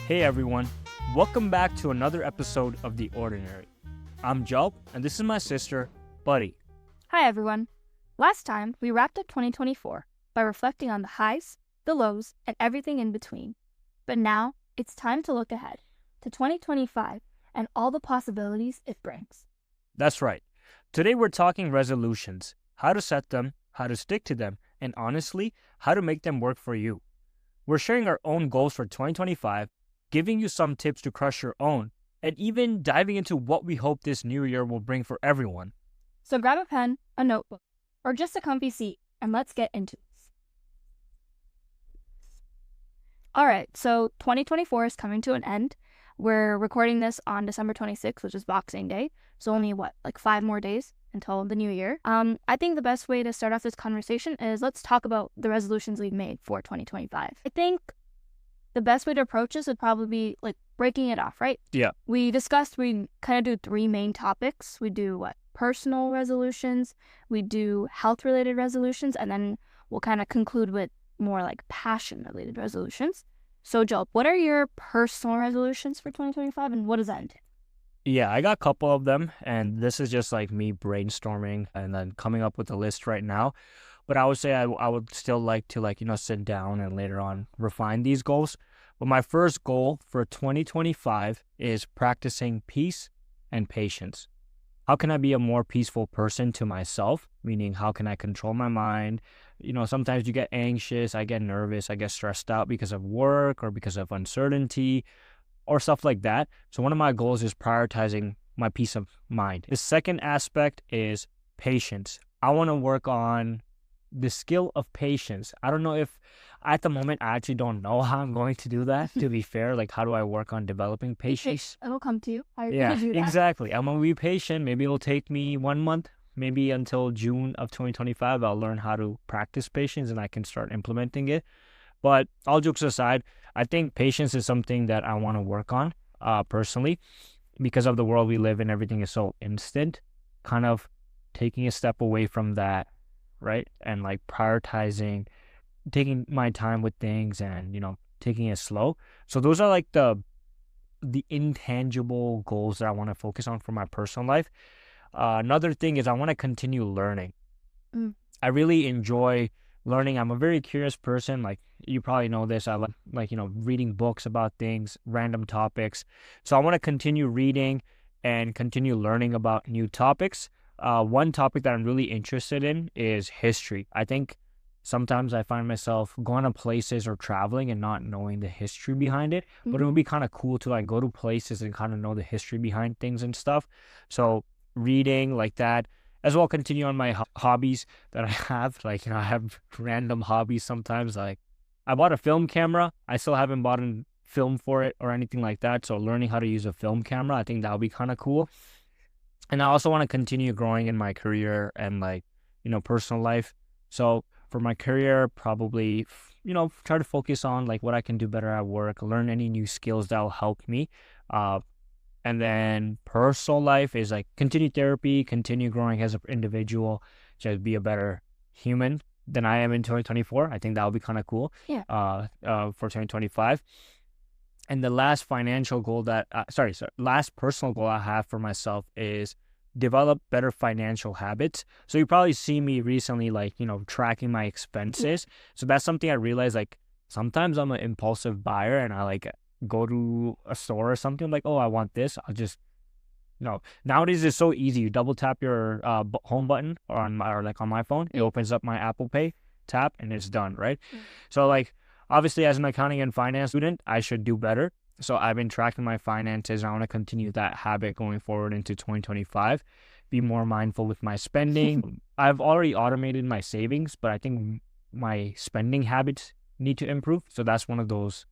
Hey everyone, welcome back to another episode of The Ordinary. I'm Jalp, and this is my sister, Buddy. Hi everyone. Last time, we wrapped up 2024 by reflecting on the highs, the lows, and everything in between. But now, it's time to look ahead to 2025 and all the possibilities it brings. That's right. Today we're talking resolutions, how to set them, how to stick to them, and honestly, how to make them work for you. We're sharing our own goals for 2025, giving you some tips to crush your own, and even diving into what we hope this new year will bring for everyone. So grab a pen, a notebook, or just a comfy seat, and let's get into this. Alright, so 2024 is coming to an end. We're recording this on December 26th, which is Boxing Day. So only, 5 more days until the new year. I think the best way to start off this conversation is let's talk about the resolutions we've made for 2025. I think the best way to approach this would probably be breaking it off, right? Yeah. We discussed we kind of do 3 main topics. We do personal resolutions, we do health-related resolutions, and then we'll kind of conclude with more passion-related resolutions. So, Joel, what are your personal resolutions for 2025, and what does that entail? Yeah, I got a couple of them, and this is just me brainstorming and then coming up with a list right now. But I would say I would still like to sit down and later on refine these goals. But my first goal for 2025 is practicing peace and patience. How can I be a more peaceful person to myself? Meaning, how can I control my mind? Sometimes you get anxious, I get nervous, I get stressed out because of work or because of uncertainty or stuff like that. So one of my goals is prioritizing my peace of mind. The second aspect is patience. I want to work on the skill of patience. I don't know if at the moment I actually don't know how I'm going to do that, to be fair. How do I work on developing patience? It'll come to you. Yeah, exactly. I'm going to be patient. Maybe it'll take me 1 month, maybe until June of 2025. I'll learn how to practice patience and I can start implementing it. But all jokes aside, I think patience is something that I want to work on personally, because of the world we live in. Everything is so instant, kind of taking a step away from that, right? And prioritizing, taking my time with things and, taking it slow. So those are the intangible goals that I want to focus on for my personal life. Another thing is I want to continue learning. I really enjoy learning. I'm a very curious person. You probably know this. I like reading books about things, random topics. So I want to continue reading and continue learning about new topics. One topic that I'm really interested in is history. I think sometimes I find myself going to places or traveling and not knowing the history behind it. But it would be kind of cool to go to places and kind of know the history behind things and stuff. So reading like that, as well, continue on my hobbies that I have. I have random hobbies sometimes. I bought a film camera. I still haven't bought a film for it or anything like that. So learning how to use a film camera, I think that would be kind of cool. And I also want to continue growing in my career and personal life. So for my career, probably, try to focus on what I can do better at work, learn any new skills that will help me. And then personal life is continue therapy, continue growing as an individual, just be a better human than I am in 2024. I think that would be kind of cool. Yeah. For 2025. And the last last personal goal I have for myself is develop better financial habits. So you probably see me recently, tracking my expenses. So that's something I realized, sometimes I'm an impulsive buyer and I go to a store or something oh, I want this. I'll just, nowadays it's so easy. You double tap your home button on my phone. It opens up my Apple Pay, tap, and it's done, right? So obviously, as an accounting and finance student, I should do better. So I've been tracking my finances. I want to continue that habit going forward into 2025. Be more mindful with my spending. I've already automated my savings, but I think my spending habits need to improve. So that's one of those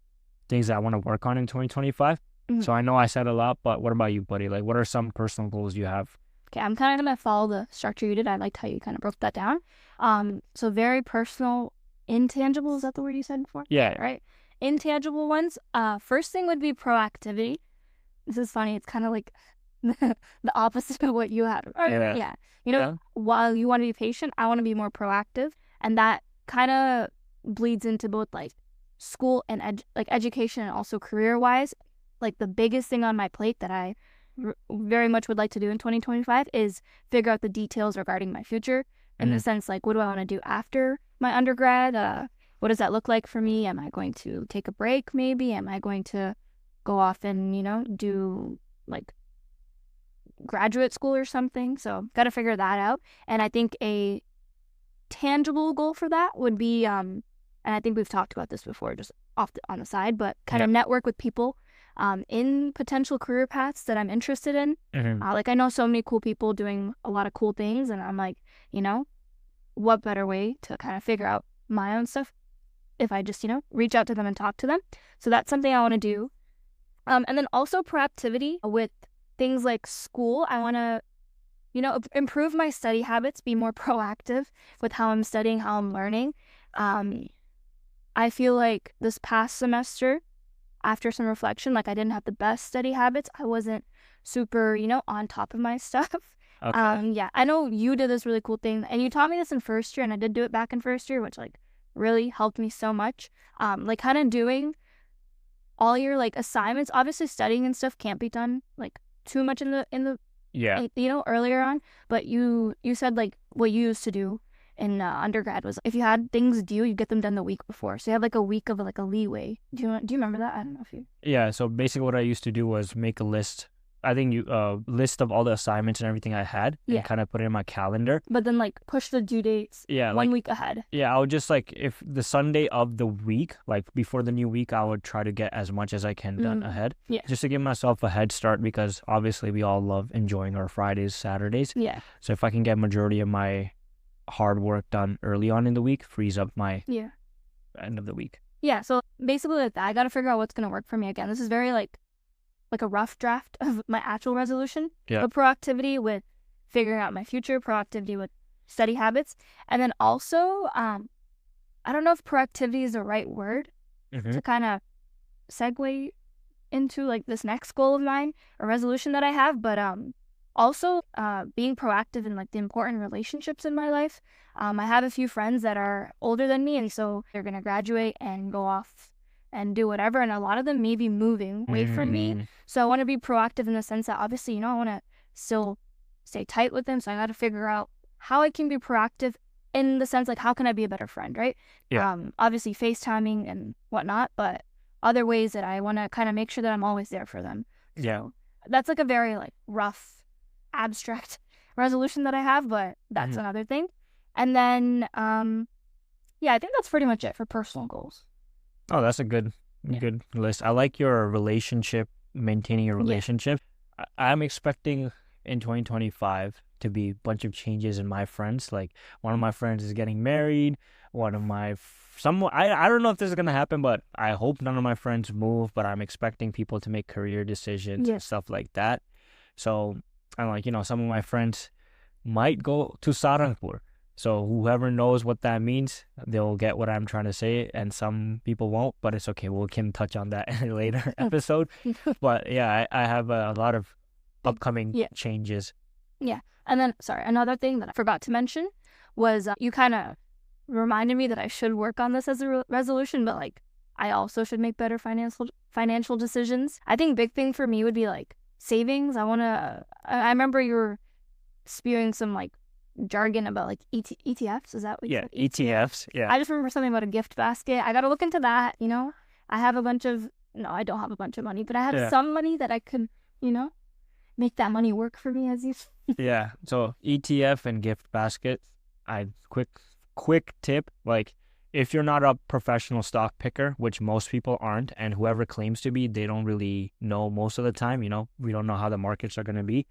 things that I want to work on in 2025. So I know I said a lot, but what about you, buddy? What are some personal goals you have? Okay, I'm kind of going to follow the structure you did. I liked how you kind of broke that down. So very personal. Intangible, is that the word you said before? Yeah. Right? Intangible ones. First thing would be proactivity. This is funny. It's kind of the opposite of what you had. Yeah. While you want to be patient, I want to be more proactive. And that kind of bleeds into both school and like education and also career wise, like the biggest thing on my plate that I very much would like to do in 2025 is figure out the details regarding my future in the sense like what do I want to do after my undergrad? What does that look like for me? Am I going to take a break maybe? Am I going to go off and, do like graduate school or something? So got to figure that out. And I think a tangible goal for that would be, and I think we've talked about this before, just on the side, but kind of network with people in potential career paths that I'm interested in. Like I know so many cool people doing a lot of cool things, and I'm like, what better way to kind of figure out my own stuff if I just, reach out to them and talk to them. So that's something I want to do. And then also proactivity with things like school. I want to, improve my study habits, be more proactive with how I'm studying, how I'm learning. I feel like this past semester, after some reflection, like I didn't have the best study habits. I wasn't super, on top of my stuff. Okay. Yeah, I know you did this really cool thing, and you taught me this in first year, and I did do it back in first year, which like really helped me so much. Like kind of doing all your like assignments. Obviously, studying and stuff can't be done like too much in the Yeah. earlier on. But you said like what you used to do in undergrad was if you had things due, you get them done the week before. So you have like a week of like a leeway. Do you remember that? I don't know if you. Yeah. So basically, what I used to do was make a list. I think list of all the assignments and everything I had, and kind of put it in my calendar. But then like push the due dates. Yeah, one week ahead. Yeah, I would just like if the Sunday of the week, like before the new week, I would try to get as much as I can done ahead. Yeah. Just to give myself a head start because obviously we all love enjoying our Fridays, Saturdays. Yeah. So if I can get majority of my hard work done early on in the week, frees up my end of the week. Yeah. So basically like that, I got to figure out what's gonna work for me again. This is very like a rough draft of my actual resolution. Yeah. But proactivity with figuring out my future, proactivity with study habits, and then also, I don't know if proactivity is the right word to kind of segue into like this next goal of mine or resolution that I have, but also being proactive in like the important relationships in my life. I have a few friends that are older than me, and so they're gonna graduate and go off and do whatever, and a lot of them may be moving away from me. So I want to be proactive in the sense that obviously, I want to still stay tight with them. So I got to figure out how I can be proactive in the sense like how can I be a better friend, right? Yeah. Obviously FaceTiming and whatnot, but other ways that I want to kind of make sure that I'm always there for them. Yeah. So that's like a very like rough, abstract resolution that I have, but that's another thing. And then, yeah, I think that's pretty much it for personal goals. Oh, that's a good list. I like your maintaining your relationship. I'm expecting in 2025 to be a bunch of changes in my friends. Like one of my friends is getting married. One of my I don't know if this is gonna happen, but I hope none of my friends move. But I'm expecting people to make career decisions and stuff like that. So I'm like, some of my friends might go to Sarangpur. So whoever knows what that means, they'll get what I'm trying to say, and some people won't, but it's okay. We can touch on that in a later episode. But yeah, I have a lot of upcoming changes. Yeah. And then, sorry, another thing that I forgot to mention was you kind of reminded me that I should work on this as a resolution, but like I also should make better financial decisions. I think big thing for me would be like savings. I remember you were spewing some like jargon about like ETFs. Is that what you said? ETFs. Yeah. I just remember something about a gift basket. I got to look into that. I have I don't have a bunch of money, but I have some money that I could, make that money work for me as you. Yeah. So ETF and gift basket. Quick tip, like if you're not a professional stock picker, which most people aren't, and whoever claims to be, they don't really know most of the time, we don't know how the markets are going to be.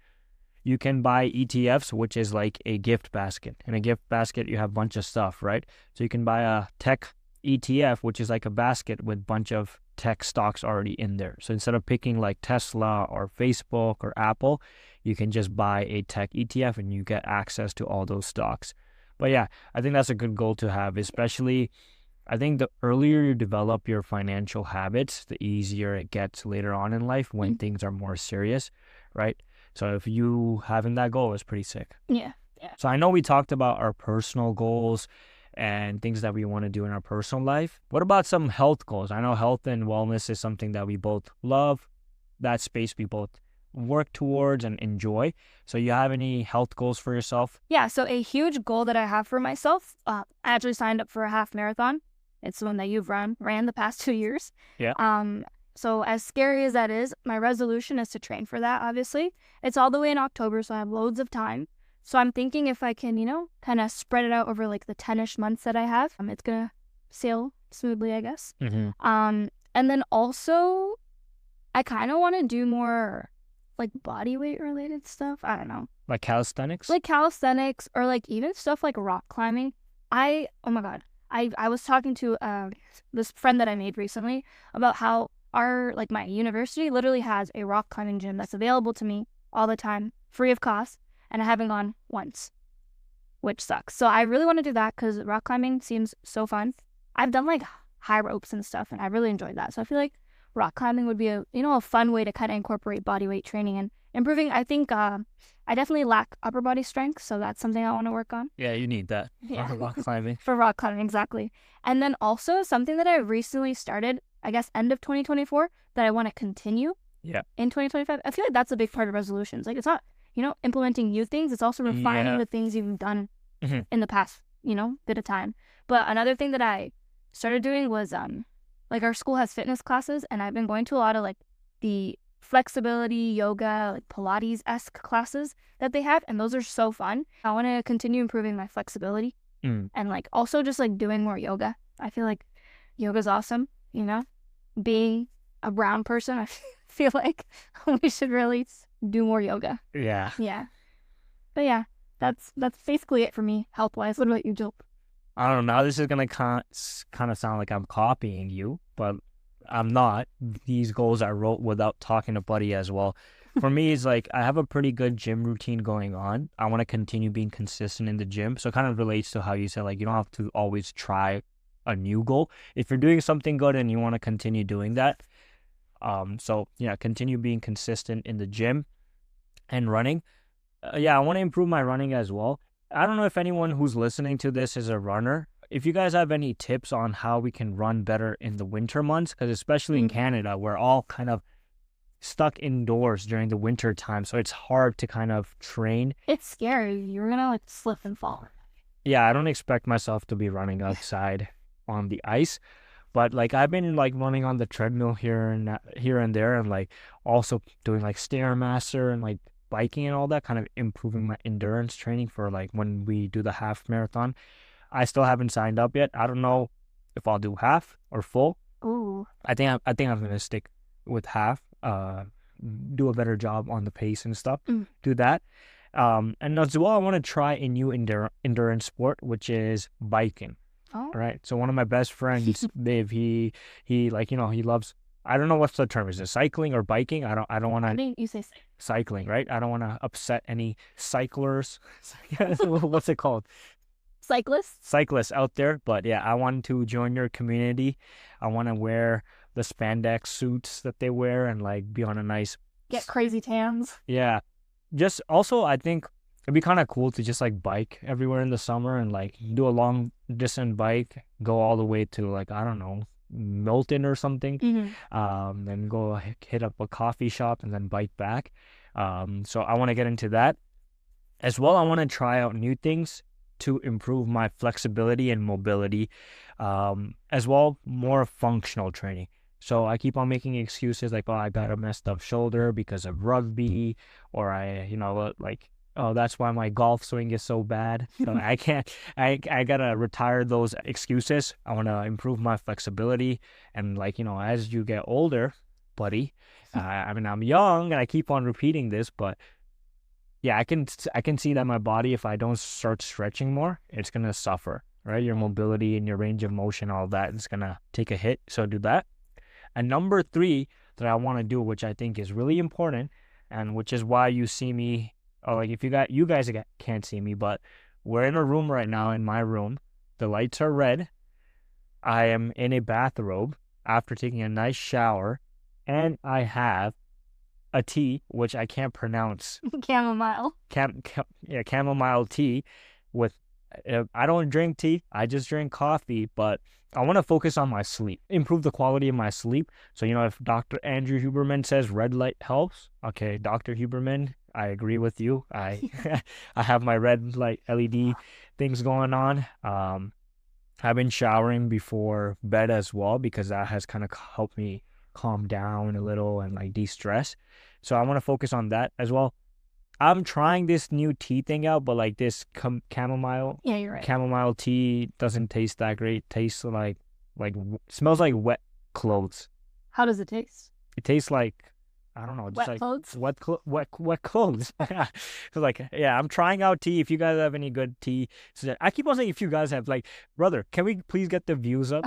You can buy ETFs, which is like a gift basket. In a gift basket, you have a bunch of stuff, right? So you can buy a tech ETF, which is like a basket with a bunch of tech stocks already in there. So instead of picking like Tesla or Facebook or Apple, you can just buy a tech ETF and you get access to all those stocks. But yeah, I think that's a good goal to have, especially I think the earlier you develop your financial habits, the easier it gets later on in life when things are more serious, right? So if you having that goal is pretty sick. Yeah. So I know we talked about our personal goals and things that we want to do in our personal life. What about some health goals? I know health and wellness is something that we both love, that space we both work towards and enjoy. So you have any health goals for yourself? Yeah, so a huge goal that I have for myself, I actually signed up for a half marathon. It's the one that you've ran the past 2 years. Yeah. So as scary as that is, my resolution is to train for that, obviously. It's all the way in October, so I have loads of time. So I'm thinking if I can, kind of spread it out over like the 10-ish months that I have, it's going to sail smoothly, I guess. Mm-hmm. And then also, I kind of want to do more like body weight related stuff. I don't know. Like calisthenics? Like calisthenics or like even stuff like rock climbing. Oh my God. I was talking to this friend that I made recently about how my university literally has a rock climbing gym that's available to me all the time, free of cost, and I haven't gone once, which sucks. So I really want to do that because rock climbing seems so fun. I've done like high ropes and stuff, and I really enjoyed that. So I feel like rock climbing would be a fun way to kind of incorporate body weight training and improving. I think I definitely lack upper body strength, so that's something I want to work on. Yeah, you need that for rock climbing. For rock climbing, exactly. And then also something that I recently started, I guess end of 2024, that I want to continue in 2025. I feel like that's a big part of resolutions. Like it's not, implementing new things. It's also refining the things you've done in the past, bit of time. But another thing that I started doing was like our school has fitness classes, and I've been going to a lot of like the flexibility, yoga, like Pilates-esque classes that they have, and those are so fun. I want to continue improving my flexibility and like also just like doing more yoga. I feel like yoga's awesome, being a brown person, I feel like we should really do more yoga. Yeah. But yeah, that's basically it for me health-wise. What about you, Jalp? I don't know. This is going to kind of sound like I'm copying you, but I'm not. These goals I wrote without talking to Buddy as well. For me, it's like I have a pretty good gym routine going on. I want to continue being consistent in the gym. So it kind of relates to how you said, like, you don't have to always try a new goal. If you're doing something good and you want to continue doing that. So, yeah, continue being consistent in the gym and running. I want to improve my running as well. I don't know if anyone who's listening to this is a runner. If you guys have any tips on how we can run better in the winter months, because especially in Canada, we're all kind of stuck indoors during the winter time, so it's hard to kind of train. It's scary. You're going to like slip and fall. Yeah, I don't expect myself to be running outside on the ice, but like I've been like running on the treadmill here and there, and like also doing like Stairmaster and like biking and all that, kind of improving my endurance training for like when we do the half marathon. I still haven't signed up yet. I don't know if I'll do half or full. Ooh. I think I'm gonna stick with half. Do a better job on the pace and stuff. Do that. And as well, I want to try a new endurance sport, which is biking. Oh. Right. So one of my best friends, Dave, he like, he loves, I don't know what's the term. Is it cycling or biking? I don't want to. I think you say cycling, right? I don't want to upset any cyclers. What's it called? Cyclists out there. But yeah, I want to join your community. I want to wear the spandex suits that they wear and like be on a nice, get crazy tans. Yeah. Just also, I think it'd be kind of cool to just like bike everywhere in the summer and like do a long distance bike, go all the way to like, I don't know, Milton or something. Then go hit up a coffee shop and then bike back. So I want to get into that as well. I want to try out new things to improve my flexibility and mobility, as well, more functional training. So I keep on making excuses like, oh, I got a messed up shoulder because of rugby, or oh, that's why my golf swing is so bad. So I gotta retire those excuses. I want to improve my flexibility. And like, as you get older, buddy, I mean, I'm young and I keep on repeating this, but yeah, I can see that my body, if I don't start stretching more, it's going to suffer, right? Your mobility and your range of motion, all that is going to take a hit. So do that. And number 3 that I want to do, which I think is really important, and which is why you see me, or like if you guys can't see me, but we're in a room right now, in my room. The lights are red. I am in a bathrobe after taking a nice shower, and I have a tea, which I can't pronounce. Chamomile. Chamomile tea with I don't drink tea. I just drink coffee, but I want to focus on my sleep, improve the quality of my sleep. So, if Dr. Andrew Huberman says red light helps, okay, Dr. Huberman, I agree with you. I I have my red light LED things going on. I've been showering before bed as well because that has kind of helped me calm down a little and like de-stress. So I want to focus on that as well. I'm trying this new tea thing out, but like this chamomile Yeah, you're right. chamomile tea doesn't taste that great. Tastes smells like wet clothes. How does it taste? It tastes like, I don't know, just Wet like clothes? wet clothes. So like, yeah, I'm trying out tea. If you guys have any good tea, I keep on saying if you guys have, like, brother, can we please get the views up?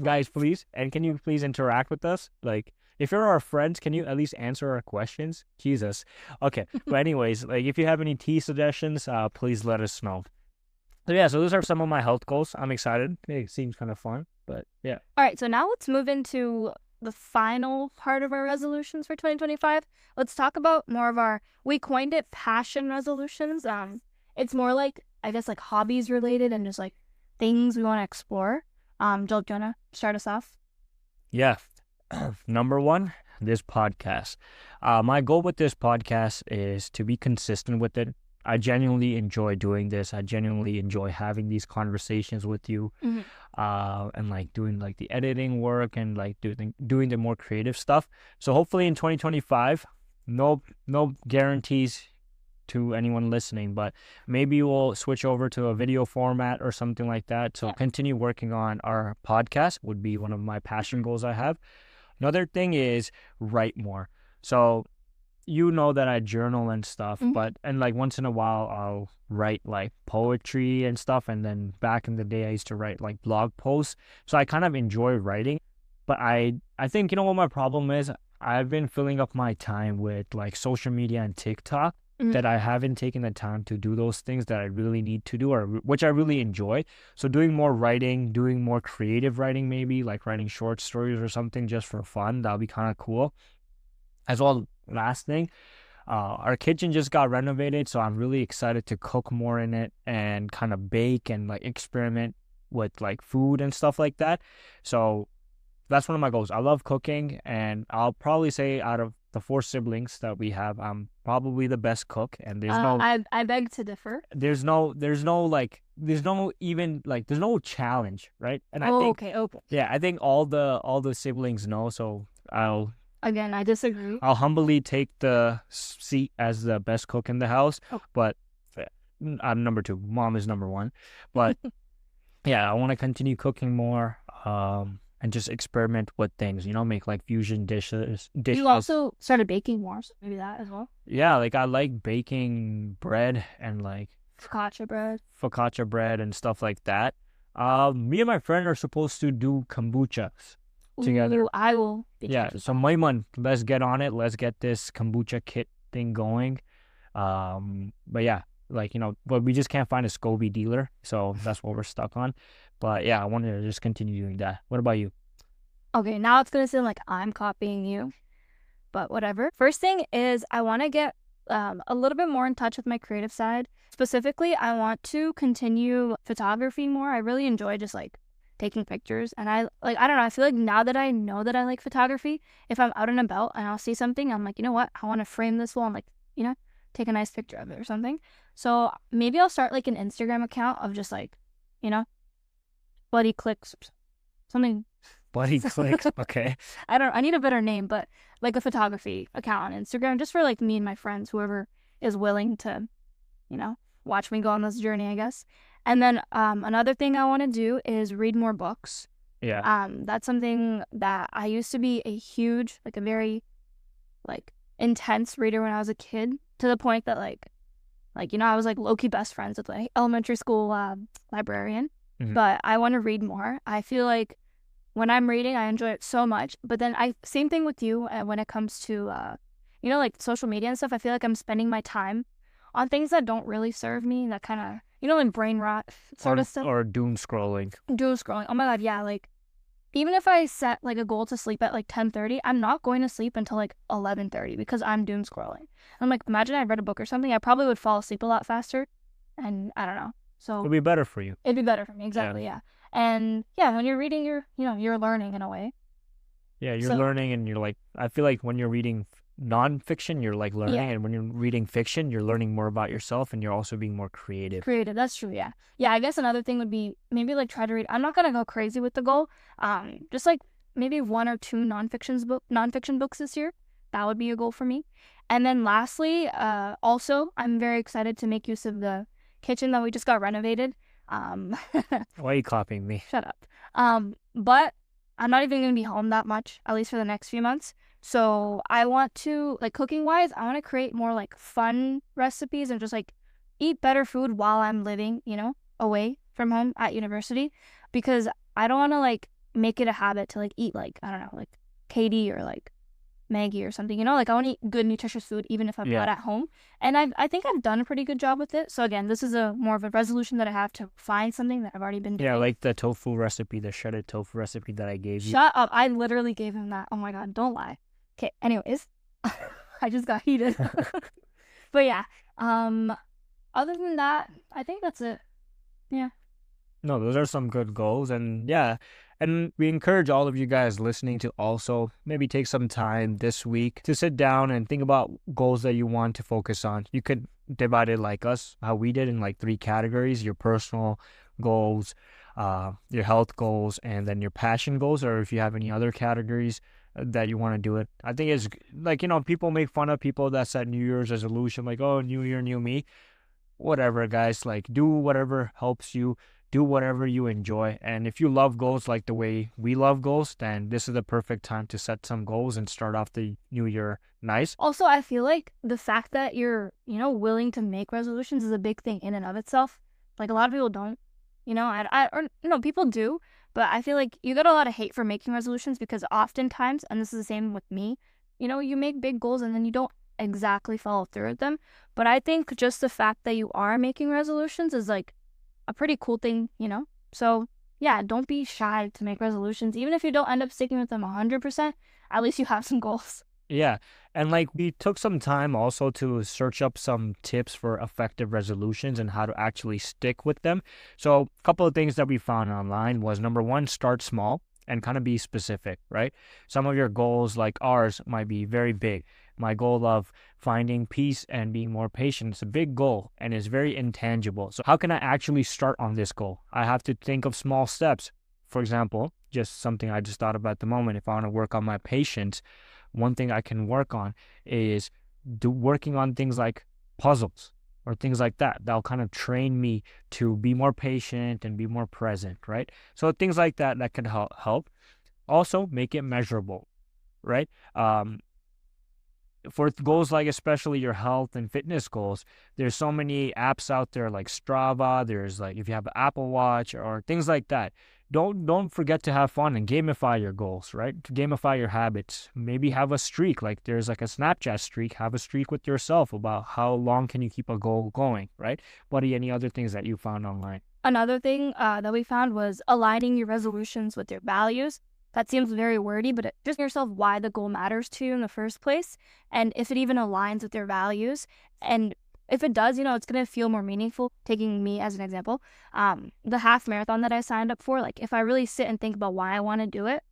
Guys, please, and can you please interact with us? Like, if you're our friends, can you at least answer our questions? Jesus. Okay, but anyways, like, if you have any tea suggestions, please let us know. So yeah, so those are some of my health goals. I'm excited. It seems kind of fun, but yeah. All right, so now let's move into the final part of our resolutions for 2025. Let's talk about more of we coined it passion resolutions. It's more like, I guess, like hobbies related and just like things we want to explore. Jalp, do you want to start us off? Yeah. Number one, this podcast. My goal with this podcast is to be consistent with it. I genuinely enjoy doing this. I genuinely enjoy having these conversations with you, and like doing like the editing work and like doing the more creative stuff. So hopefully in 2025, no guarantees to anyone listening, but maybe we'll switch over to a video format or something like that. So continue working on our podcast would be one of my passion goals I have. Another thing is write more. So that I journal and stuff, and like once in a while I'll write like poetry and stuff. And then back in the day I used to write like blog posts. So I kind of enjoy writing, but I think, what my problem is? I've been filling up my time with like social media and TikTok, that I haven't taken the time to do those things that I really need to do, or which I really enjoy. So doing more writing, doing more creative writing, maybe like writing short stories or something just for fun, that'll be kind of cool. As well, last thing, our kitchen just got renovated, so I'm really excited to cook more in it and kind of bake and like experiment with like food and stuff like that. So that's one of my goals. I love cooking, and I'll probably say out of the 4 siblings that we have, I'm probably the best cook, and there's I beg to differ. There's no challenge, right? And I think, okay. yeah, I think all the siblings know, so Again, I disagree. I'll humbly take the seat as the best cook in the house, but I'm number 2. Mom is number 1. But yeah, I want to continue cooking more, and just experiment with things, make like fusion dishes. You also started baking more, so maybe that as well. Yeah, like I like baking bread and like focaccia bread and stuff like that. Me and my friend are supposed to do kombuchas together. Ooh, I will. Yeah, so Maiman, let's get on it. Let's get this kombucha kit thing going. But yeah, like, but we just can't find a SCOBY dealer, so that's what we're stuck on. But yeah, I wanted to just continue doing that. What about you? Okay, now it's gonna sound like I'm copying you, but whatever. First thing is I want to get a little bit more in touch with my creative side. Specifically, I want to continue photography more. I really enjoy just like taking pictures, and I don't know, I feel like now that I know that I like photography, if I'm out and about and I'll see something, I'm like, you know what, I want to frame this wall and like, take a nice picture of it or something. So maybe I'll start like an Instagram account of just like, Bloody Clicks or something. Bloody Clicks, okay. I need a better name, but like a photography account on Instagram, just for like me and my friends, whoever is willing to, watch me go on this journey, I guess. And then another thing I want to do is read more books. Yeah. That's something that I used to be a huge, like a very, like, intense reader when I was a kid, to the point that like I was like low-key best friends with like elementary school librarian. But I want to read more. I feel like when I'm reading, I enjoy it so much. But then same thing with you when it comes to like social media and stuff. I feel like I'm spending my time on things that don't really serve me, that kind of, like brain rot sort of stuff. Or doom scrolling. Oh my God, yeah. Like, even if I set like a goal to sleep at like 10:30, I'm not going to sleep until like 11:30 because I'm doom scrolling. I'm like, imagine I read a book or something, I probably would fall asleep a lot faster. And I don't know. So It'll be better for you. it'd be better for me. Yeah. Exactly. Yeah. And yeah, when you're reading, you're learning in a way. Yeah, you're So learning and you're like, I feel like when you're reading nonfiction, you're like learning. yeah, And when you're reading fiction, you're learning more about yourself and you're also being more creative. creative. That's true. Yeah. Yeah. I guess another thing would be maybe like try to read. I'm not gonna go crazy with the goal. Just like maybe one or two nonfiction books this year. That would be a goal for me. And then lastly, also I'm very excited to make use of the kitchen that we just got renovated. Um, Why are you copying me? shut up. But I'm not even gonna be home that much, at least for the next few months. So I want to, like, cooking wise, I want to create more like fun recipes and just like eat better food while I'm living, away from home at university, because I don't want to like make it a habit to like eat like, I don't know, like KD or like Maggie or something, like I want to eat good nutritious food even if I'm Yeah. not at home. And I think I've done a pretty good job with it. So again, this is a more of a resolution that I have to find something that I've already been doing. Yeah, like the tofu recipe, the shredded tofu recipe that I gave you. Shut up. I literally gave him that. Oh my god, don't lie. Okay, anyways. I just got heated. But yeah. Other than that, I think that's it. Yeah. No, those are some good goals. And yeah, and we encourage all of you guys listening to also maybe take some time this week to sit down and think about goals that you want to focus on. You could divide it like us, how we did, in like 3 categories: your personal goals, your health goals, and then your passion goals, or if you have any other categories that you want to do it. I think it's like, people make fun of people that set New Year's resolution, like, oh, new year, new me. Whatever, guys, like, do whatever helps you, do whatever you enjoy. And if you love goals like the way we love goals, then this is the perfect time to set some goals and start off the new year nice. Also, I feel like the fact that you're, willing to make resolutions is a big thing in and of itself. Like a lot of people don't, people do, but I feel like you get a lot of hate for making resolutions because oftentimes, and this is the same with me, you make big goals and then you don't exactly follow through with them. But I think just the fact that you are making resolutions is like a pretty cool thing, So yeah, don't be shy to make resolutions. Even if you don't end up sticking with them 100%, at least you have some goals. Yeah. And like, we took some time also to search up some tips for effective resolutions and how to actually stick with them. So a couple of things that we found online was, number one, start small and kind of be specific, right? Some of your goals, like ours, might be very big. My goal of finding peace and being more patient is a big goal and is very intangible. So how can I actually start on this goal? I have to think of small steps. For example, just something I just thought about at the moment, if I want to work on my patience, one thing I can work on is working on things like puzzles or things like that. That'll kind of train me to be more patient and be more present, right? So things like that can help. Also, make it measurable, right? For goals like especially your health and fitness goals, there's so many apps out there like Strava. There's like, if you have an Apple Watch or things like that, don't forget to have fun and gamify your goals, right? To gamify your habits. Maybe have a streak, like there's like a Snapchat streak. Have a streak with yourself about how long can you keep a goal going, right? What are any other things that you found online? Another thing that we found was aligning your resolutions with your values. That seems very wordy, but just yourself why the goal matters to you in the first place, and if it even aligns with your values. And if it does, it's going to feel more meaningful. Taking me as an example, the half marathon that I signed up for, like if I really sit and think about why I want to do it,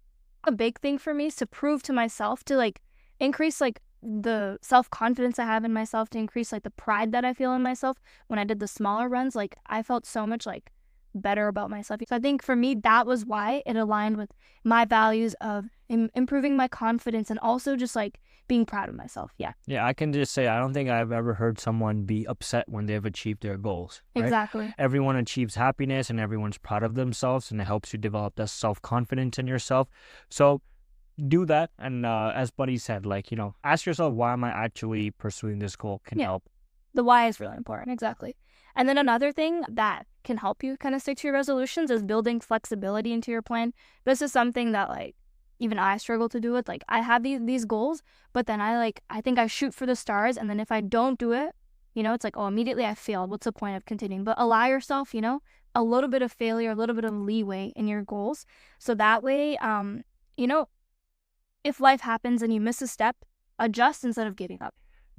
a big thing for me is to prove to myself, to like increase like the self-confidence I have in myself, to increase like the pride that I feel in myself. When I did the smaller runs, like I felt so much like better about myself. So I think for me, that was why it aligned with my values of improving my confidence and also just like being proud of myself. Yeah. Yeah, I can just say I don't think I've ever heard someone be upset when they've achieved their goals. Right? Exactly. Everyone achieves happiness and everyone's proud of themselves, and it helps you develop that self-confidence in yourself. So do that. And as Buddy said, like, ask yourself, why am I actually pursuing this goal? Can help. The why is really important. Exactly. And then another thing that can help you kind of stick to your resolutions is building flexibility into your plan. This is something that like even I struggle to do with. Like I have these goals, but then I think I shoot for the stars, and then if I don't do it, it's like, oh, immediately I failed. What's the point of continuing? But allow yourself, a little bit of failure, a little bit of leeway in your goals. So that way, if life happens and you miss a step, adjust instead of giving up.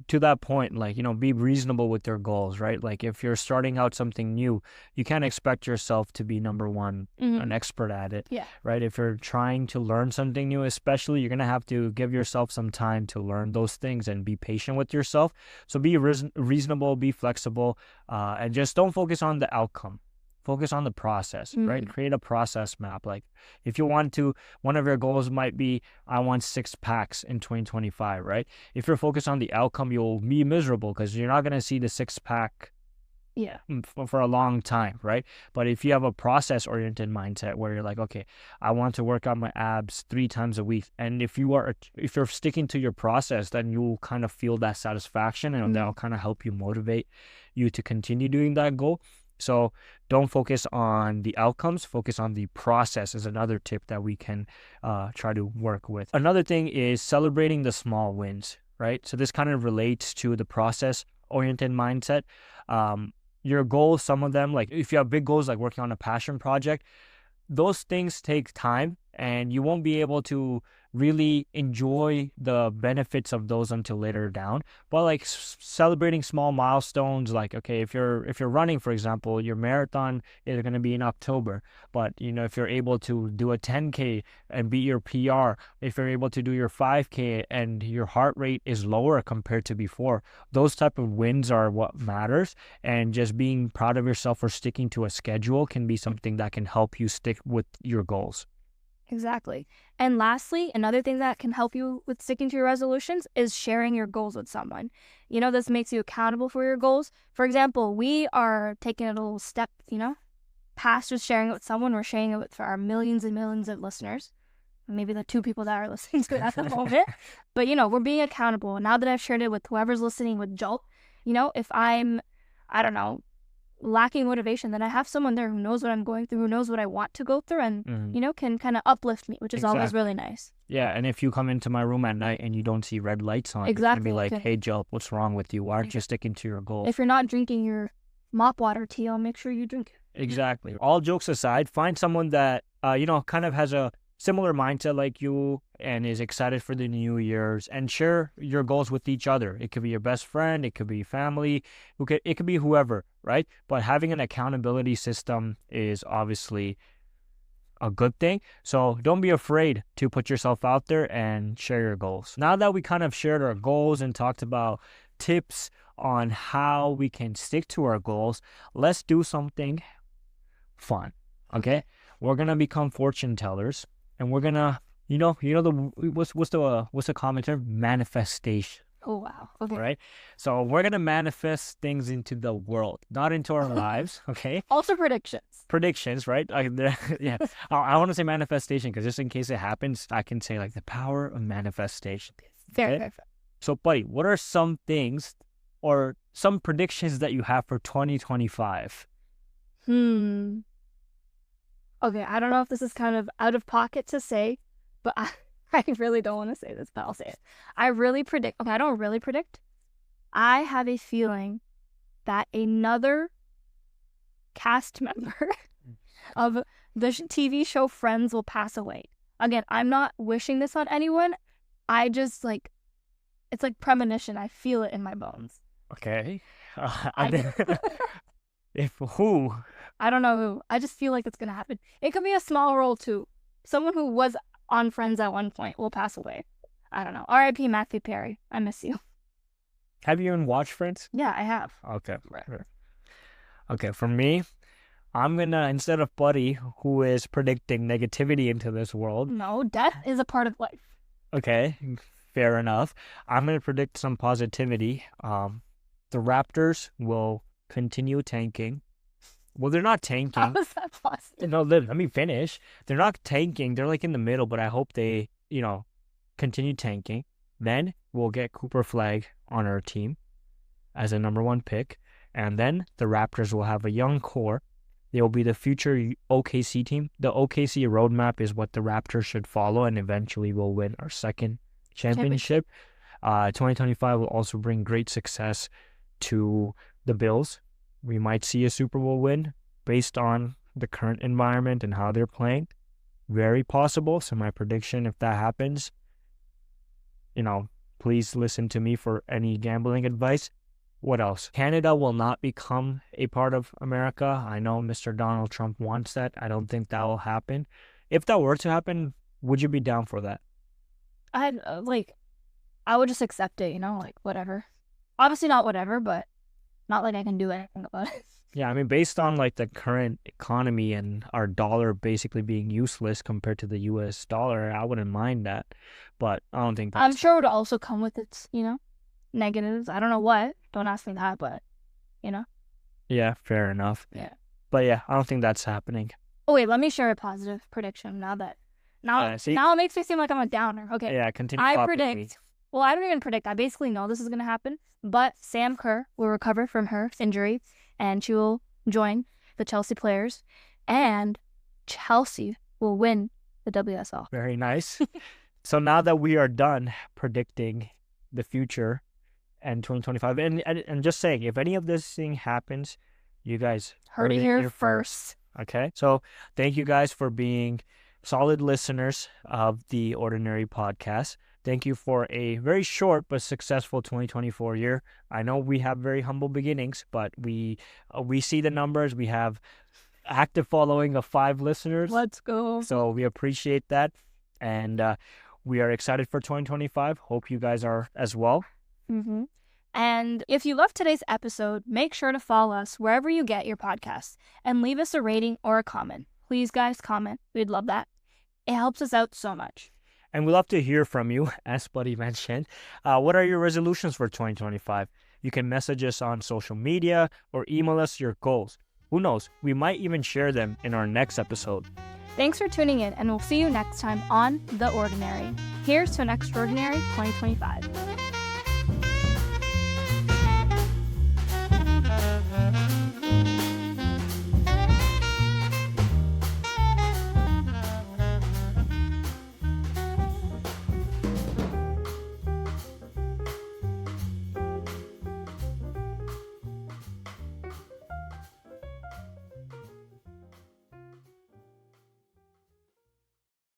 to that point, like, be reasonable with your goals, right? Like if you're starting out something new, you can't expect yourself to be number one, an expert at it, Yeah. right? If you're trying to learn something new, especially, you're going to have to give yourself some time to learn those things and be patient with yourself. So be reasonable, be flexible, and just don't focus on the outcome. Focus on the process, right? Create a process map. Like if you want to, one of your goals might be, I want 6 packs in 2025, right? If you're focused on the outcome, you'll be miserable because you're not going to see the 6 pack Yeah. for a long time, right? But if you have a process-oriented mindset where you're like, okay, I want to work on my abs 3 times a week, and if you're sticking to your process, then you'll kind of feel that satisfaction, and that'll kind of help you motivate you to continue doing that goal. So don't focus on the outcomes, focus on the process is another tip that we can try to work with. Another thing is celebrating the small wins, right? So this kind of relates to the process-oriented mindset. Your goals, some of them, like if you have big goals like working on a passion project, those things take time and you won't be able to really enjoy the benefits of those until later down. But like celebrating small milestones, like, okay, if you're running, for example, your marathon is going to be in October, but if you're able to do a 10K and beat your PR, if you're able to do your 5K and your heart rate is lower compared to before, those type of wins are what matters. And just being proud of yourself for sticking to a schedule can be something that can help you stick with your goals. Exactly. And lastly, another thing that can help you with sticking to your resolutions is sharing your goals with someone. This makes you accountable for your goals. For example, we are taking a little step, past just sharing it with someone. We're sharing it with our millions and millions of listeners. Maybe the 2 people that are listening to it at the moment. But, we're being accountable. Now that I've shared it with whoever's listening with Jalp, if I'm, I don't know, lacking motivation, then I have someone there who knows what I'm going through, who knows what I want to go through, and can kind of uplift me, which is always really nice. Yeah, and if you come into my room at night and you don't see red lights on, it's gonna be like, hey, Jalp, what's wrong with you? Why aren't you sticking to your goal? If you're not drinking your mop water tea, I'll make sure you drink it. Exactly. All jokes aside, find someone that kind of has a similar mindset like you and is excited for the new years, and share your goals with each other. It could be your best friend, it could be family, it could be whoever, right? But having an accountability system is obviously a good thing. So don't be afraid to put yourself out there and share your goals. Now that we kind of shared our goals and talked about tips on how we can stick to our goals, let's do something fun. Okay? We're gonna become fortune tellers, and we're gonna, what's the common term? Manifestation. Oh wow. Okay. Right? So we're gonna manifest things into the world, not into our lives. Okay. Also predictions, right? Yeah. I want to say manifestation because just in case it happens, I can say like the power of manifestation. Fair. So, buddy, what are some things or some predictions that you have for 2025? Okay, I don't know if this is kind of out of pocket to say, but I really don't want to say this, but I'll say it. I don't really predict. I have a feeling that another cast member of the TV show Friends will pass away. Again, I'm not wishing this on anyone. I just it's like premonition. I feel it in my bones. Okay. If who? I don't know who. I just feel like it's going to happen. It could be a small role too. Someone who was on Friends at one point will pass away. I don't know. R.I.P. Matthew Perry. I miss you. Have you even watched Friends? Yeah, I have. Okay. Right. Okay, for me, I'm going to, instead of Buddy, who is predicting negativity into this world. No, death is a part of life. Okay, fair enough. I'm going to predict some positivity. The Raptors will continue tanking. Well, they're not tanking. How is that possible? No, let me finish. They're not tanking. They're like in the middle, but I hope they, continue tanking. Then we'll get Cooper Flag on our team as a number 1 pick. And then the Raptors will have a young core. They will be the future OKC team. The OKC roadmap is what the Raptors should follow, and eventually we'll win our second championship. 2025 will also bring great success to the Bills. We might see a Super Bowl win based on the current environment and how they're playing. Very possible. So my prediction, if that happens, Please listen to me for any gambling advice. What else? Canada will not become a part of America. I know Mr. Donald Trump wants that. I don't think that will happen. If that were to happen, would you be down for that? I would just accept it, whatever. Obviously not whatever, but not like I can do anything about it. Yeah, I mean, based on like the current economy and our dollar basically being useless compared to the US dollar, I wouldn't mind that. But I don't think that's... I'm sure it would also come with its, negatives. I don't know what. Don't ask me that, but, Yeah, fair enough. Yeah. But yeah, I don't think that's happening. Oh, wait, let me share a positive prediction now it makes me seem like I'm a downer. Okay. Yeah, continue. I predict. Well, I don't even predict. I basically know this is going to happen. But Sam Kerr will recover from her injury, and she will join the Chelsea players, and Chelsea will win the WSL. Very nice. So now that we are done predicting the future and 2025, and just saying, if any of this thing happens, you guys heard it here first. Okay? So thank you guys for being solid listeners of the Ordinary Podcast. Thank you for a very short but successful 2024 year. I know we have very humble beginnings, but we see the numbers. We have active following of 5 listeners. Let's go. So we appreciate that. And we are excited for 2025. Hope you guys are as well. Mm-hmm. And if you loved today's episode, make sure to follow us wherever you get your podcasts and leave us a rating or a comment. Please, guys, comment. We'd love that. It helps us out so much. And we'd love to hear from you, as Buddy mentioned. What are your resolutions for 2025? You can message us on social media or email us your goals. Who knows? We might even share them in our next episode. Thanks for tuning in, and we'll see you next time on The Ordinary. Here's to an extraordinary 2025.